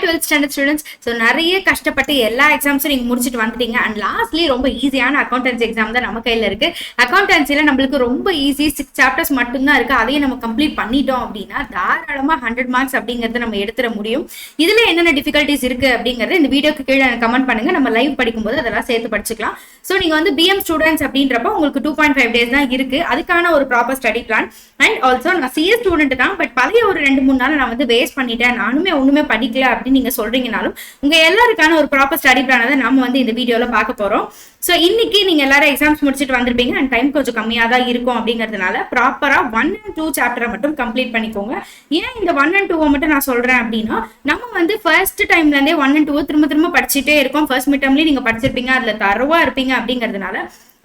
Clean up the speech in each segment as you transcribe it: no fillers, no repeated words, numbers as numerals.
12th standard students. So நிறைய கஷ்டப்பட்டு எல்லா எக்ஸாம்ஸும் நீங்கள் முடிச்சுட்டு வந்துட்டீங்க. அண்ட் லாஸ்ட்லி ரொம்ப ஈஸியான அக்கௌண்டன்சி எக்ஸாம் தான் நம்ம கையில் இருக்கு. அக்கௌண்டன்சியில் நம்மளுக்கு ரொம்ப ஈஸி 6 சாப்டர்ஸ் மட்டும்தான் இருக்கு. அதையும் நம்ம கம்ப்ளீட் பண்ணிட்டோம் அப்படின்னா தாராளமாக 100 மார்க்ஸ் அப்படிங்கிறது நம்ம எடுத்துட முடியும். இதுல என்னென்ன டிஃபிகல்ட்டிஸ் இருக்கு அப்படிங்கறது இந்த வீடியோக்கு கீழே கமெண்ட் பண்ணுங்க. நம்ம லைவ் படிக்கும்போது அதெல்லாம் சேர்த்து படிச்சுக்கலாம். ஸோ நீங்க வந்து பிஎம் ஸ்டூடெண்ட்ஸ் அப்படின்றப்ப உங்களுக்கு 2.5 days தான் இருக்கு. அதுக்கான ஒரு proper study plan. And also நான் சிஎஸ் ஸ்டூடெண்ட் தான், பட் பழைய ஒரு 2-3 நாள் நான் வந்து வேஸ்ட் பண்ணிட்டேன், நானுமே ஒண்ணுமே படிக்கல அப்படின்னு நீங்க சொல்றீங்கனாலும் உங்க எல்லாருக்கான ஒரு ப்ராப்பர் ஸ்டடி பிளானை தான் நம்ம வந்து இந்த வீடியோல பார்க்க போறோம். ஸோ இன்னைக்கு நீங்க எல்லாரும் எக்ஸாம்ஸ் முடிச்சுட்டு வந்திருப்பீங்க அண்ட் டைம் கொஞ்சம் கம்மியாக தான் இருக்கும் அப்படிங்கிறதுனால ப்ராப்பரா 1 and 2 சாப்டரை மட்டும் கம்ப்ளீட் பண்ணிக்கோங்க. ஏன் இந்த 1 and 2 மட்டும் நான் சொல்றேன் அப்படின்னா, நம்ம வந்து ஃபர்ஸ்ட் டைம்ல இருந்தே 1 and 2 திரும்ப திரும்ப படிச்சுட்டே இருக்கோம். ஃபர்ஸ்ட் மிட் டர்ம்லயே நீங்க படிச்சிருப்பீங்க, அதுல தரவா இருப்பீங்க அப்படிங்கிறதுனால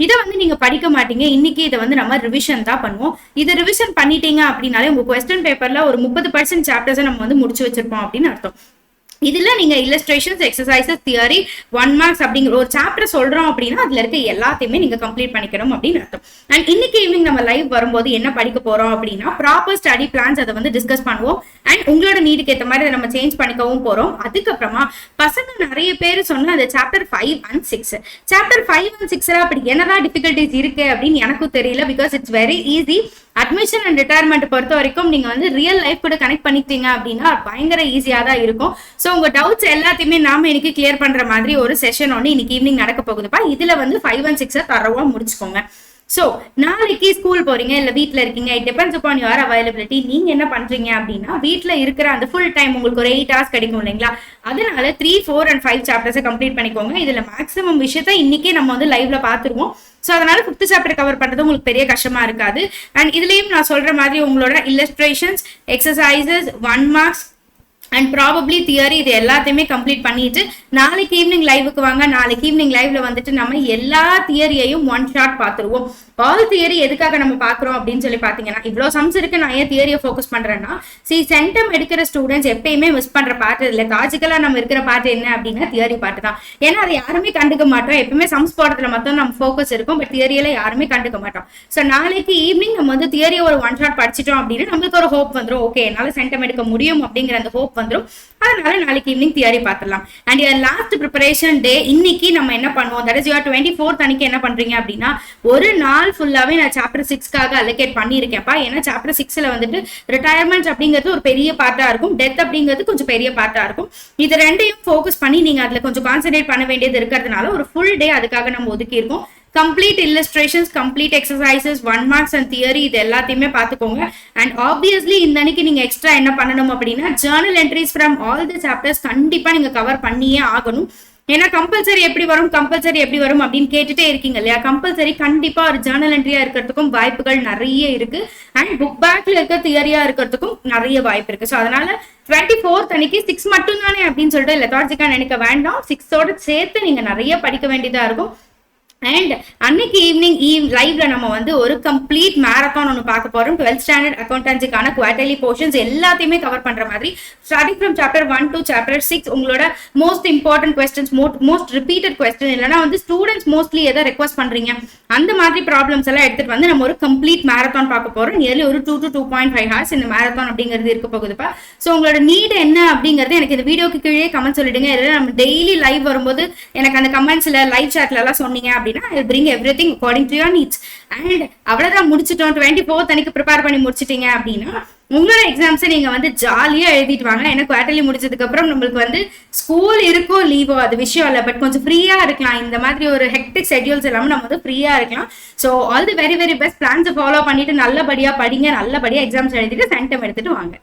இதை வந்து நீங்க படிக்க மாட்டீங்க. இன்னைக்கு இதை வந்து நம்ம ரிவிஷன் தான் பண்ணுவோம். இதை ரிவிஷன் பண்ணிட்டீங்க அப்படின்னாலே உங்க கொஸ்டின் பேப்பர்ல ஒரு 30% சாப்டர்ஸை நம்ம வந்து முடிச்சு வச்சிருப்போம் அப்படின்னு அர்த்தம். இதுல நீங்க இல்லஸ்ட்ரேஷன்ஸ், எக்ஸசைசஸ், தியரி, 1 மார்க்ஸ் அப்படிங்கிற ஒரு சாப்டர் சொல்றோம் அப்படின்னா அதுல இருக்க எல்லாத்தையுமே நீங்க கம்ப்ளீட் பண்ணிக்கணும் அப்படின்னு அர்த்தம். அண்ட் இன்னைக்கு ஈவினிங் நம்ம லைவ் வரும்போது என்ன படிக்க போறோம் அப்படின்னா ப்ராப்பர் ஸ்டடி பிளான்ஸ் அதை வந்து டிஸ்கஸ் பண்ணுவோம். அண்ட் உங்களோட நீடுக்கு ஏற்ற மாதிரி அதை நம்ம சேஞ்ச் பண்ணிக்கவும் போறோம். அதுக்கப்புறமா பசங்க நிறைய பேர் சொன்ன அந்த சாப்டர் 5 and 6 சாப்டர் 5 and 6 அப்படி என்னதான் டிஃபிகல்டிஸ் இருக்கு அப்படின்னு எனக்கும் தெரியல. Because it's very easy. Admission and retirement பொறுத்த வரைக்கும் நீங்க வந்து ரியல் லைஃப் கூட கனெக்ட் பண்ணிட்டீங்க அப்படின்னா பயங்கர ஈஸியா தான் இருக்கும். ஸோ உங்க டவுட்ஸ் எல்லாத்தையுமே நாம இன்னைக்கு கிளியர் பண்ற மாதிரி ஒரு செஷன் ஒன்று இன்னைக்கு ஈவினிங் நடக்க போகுதுப்பா. இதுல வந்து 5 and 6 தரவா முடிச்சுக்கோங்க. ஸோ நாளைக்கு ஸ்கூல் போறீங்க இல்ல வீட்டுல இருக்கீங்க, it depends upon your availability. நீங்க என்ன பண்றீங்க அப்படின்னா வீட்டுல இருக்கிற அந்த ஃபுல் டைம் உங்களுக்கு ஒரு 8 hours கிடைக்கும் இல்லைங்களா, அதனால 3, 4 and 5 சாப்டர்ஸை கம்ப்ளீட் பண்ணிக்கோங்க. இதுல மேக்ஸிமம் விஷயத்த இன்னைக்கே நம்ம வந்து லைவ்ல பாத்துருவோம். ஸோ அதனால 5th சாப்டர் கவர் பண்றது உங்களுக்கு பெரிய கஷ்டமா இருக்காது. அண்ட் இதுலயும் நான் சொல்ற மாதிரி உங்களோட illustrations, exercises, 1 marks and probably theory இது எல்லாத்தையுமே கம்ப்ளீட் பண்ணிட்டு நாளைக்கு ஈவினிங் லைவுக்கு வாங்க. நாளைக்கு ஈவினிங் லைவ்ல வந்துட்டு நம்ம எல்லா தியரியையும் 1 shot பார்த்துருவோம். ஆல் தியரி எதுக்காக நம்ம பாக்குறோம் அப்படின்னு சொல்லி பாத்தீங்கன்னா, இவ்வளவு சம்ஸ் இருக்கு, நான் ஏன் தியரியை ஃபோக்கஸ் பண்றேன்னா, சென்டம் எடுக்கிற ஸ்டூடெண்ட்ஸ் எப்பயுமே மிஸ் பண்ற பார்ட் இல்ல, லாஜிக்கலா நம்ம இருக்கிற பார்ட் என்ன அப்படின்னா தியரி பார்ட் தான். ஏன்னா அதை யாருமே கண்டுக்க மாட்டோம். எப்பவுமே சம்ஸ் போடுறதுல மட்டும் நம்ம ஃபோக்கஸ் இருக்கும், பட் தியரியில யாருமே கண்டுக்க மாட்டோம். ஸோ நாளைக்கு ஈவினிங் நம்ம வந்து தியரியை ஒரு 1 shot படிச்சிட்டோம் அப்படின்னா நம்மளுக்கு ஒரு ஹோப் வந்துடும். ஓகே, என்னால சென்டம் எடுக்க முடியும் அப்படிங்கிற அந்த ஹோப் வந்துடும். அதனால நாளைக்கு ஈவினிங் தியரி பார்த்துடலாம். அண்ட் லாஸ்ட் ப்ரிப்பரேஷன் டே இன்னைக்கு நம்ம என்ன பண்ணுவோம், தட் இஸ் யுவர் 24th அன்னைக்கு என்ன பண்றீங்க அப்படின்னா, ஒரு நாள் ஃபுல்லாவே நான் சாப்டர் 6க்காக அலோகேட் பண்ணியிருக்கேன்ப்பா. ஏன்னா சாப்டர் 6ல வந்துட்டு ரிட்டையர்மெண்ட் அப்படிங்கிறது ஒரு பெரிய பார்ட்டா இருக்கும், டெத் அப்படிங்கிறது கொஞ்சம் பெரிய பார்ட்டா இருக்கும். இது ரெண்டையும் ஃபோக்கஸ் பண்ணி நீங்க அதுல கொஞ்சம் கான்சென்ட்ரேட் பண்ண வேண்டியது இருக்கிறதுனால ஒரு ஃபுல் டே அதுக்காக நம்ம ஒதுக்கி இருக்கோம். Complete illustrations, complete exercises, 1 marks and theory இது எல்லாத்தையுமே பார்த்துக்கோங்க. அண்ட் ஆப்வியஸ்லி இந்த அன்னைக்கு நீங்க எக்ஸ்ட்ரா என்ன பண்ணணும் அப்படின்னா, journal entries from all the chapters கண்டிப்பா நீங்க கவர் பண்ணியே ஆகணும். ஏன்னா கம்பல்சரி எப்படி வரும் அப்படின்னு கேட்டுட்டே இருக்கீங்க இல்லையா, கம்பல்சரி கண்டிப்பா ஒரு ஜர்னல் என்ட்ரியா இருக்கிறதுக்கும் வாய்ப்புகள் நிறைய இருக்கு. அண்ட் புக் பேக்ல இருக்க தியரியா இருக்கிறதுக்கும் நிறைய வாய்ப்பு இருக்கு. ஸோ அதனால 24th அன்னைக்கு 6 மட்டும் தானே அப்படின்னு சொல்லிட்டு லெத்தார்ஜிக்கா நினைக்க வேண்டாம். 6ஓட சேர்த்து நீங்க நிறைய படிக்க வேண்டியதா இருக்கும். அண்ட் அன்னைக்கு ஈவினிங் லைவ்ல நம்ம வந்து ஒரு கம்ப்ளீட் மேரத்தான் ஒன்று பார்க்க போறோம். 12th ஸ்டாண்டர்ட் அக்கௌண்டன்சிக்கான குவார்டர்லி போர்ஷன்ஸ் எல்லாத்தையுமே கவர் பண்ற மாதிரி starting from chapter 1 to chapter 6 உங்களோட most important questions, most repeated question, இல்லைன்னா வந்து ஸ்டூடெண்ட்ஸ் மோஸ்ட்லி எதை ரெக்வஸ்ட் பண்றீங்க அந்த மாதிரி ப்ராப்ளம்ஸ் எல்லாம் எடுத்துட்டு வந்து நம்ம ஒரு கம்ப்ளீட் மேரத்தான் பார்க்க போறோம். நியர்லி ஒரு 2 to 2.5 hours இந்த மேரத்தான் அப்படிங்கிறது இருக்க போகுதுப்பா. ஸோ உங்களோட நீட் என்ன அப்படிங்கிறது எனக்கு இந்த வீடியோக்கு கீழே கமெண்ட் சொல்லிடுங்க. இல்லை நம்ம டெய்லி லைவ் வரும்போது எனக்கு அந்த கமெண்ட்ஸ்ல லைவ் சாட்ல எல்லாம் சொன்னீங்க அப்படின்னா I'll bring everything according to your needs. And அவ்வளவுதான் முடிச்சிட்டோம். 24th அன்னைக்கு ப்ரிப்பேர் பண்ணி முடிச்சிட்டீங்க அப்படின்னா உங்களோட எக்ஸாம்ஸை நீங்க வந்து ஜாலியா எழுதிட்டு வாங்க. ஏன்னா குவார்டர்லி முடிச்சதுக்கு அப்புறம் நம்மளுக்கு வந்து ஸ்கூல் இருக்கோ லீவோ அது விஷயம் இல்லை, பட் கொஞ்சம் ஃப்ரீயா இருக்கலாம். இந்த மாதிரி ஒரு ஹெக்டிக் ஷெட்யூல்ஸ் எல்லாமே நம்ம வந்து ஃப்ரீயா இருக்கலாம். So all the very very best. பிளான்ஸை ஃபாலோ பண்ணிட்டு நல்லபடியா படிங்க, நல்லபடியா எக்ஸாம்ஸ் எழுதிட்டு சென்டம் எடுத்துட்டு வாங்க.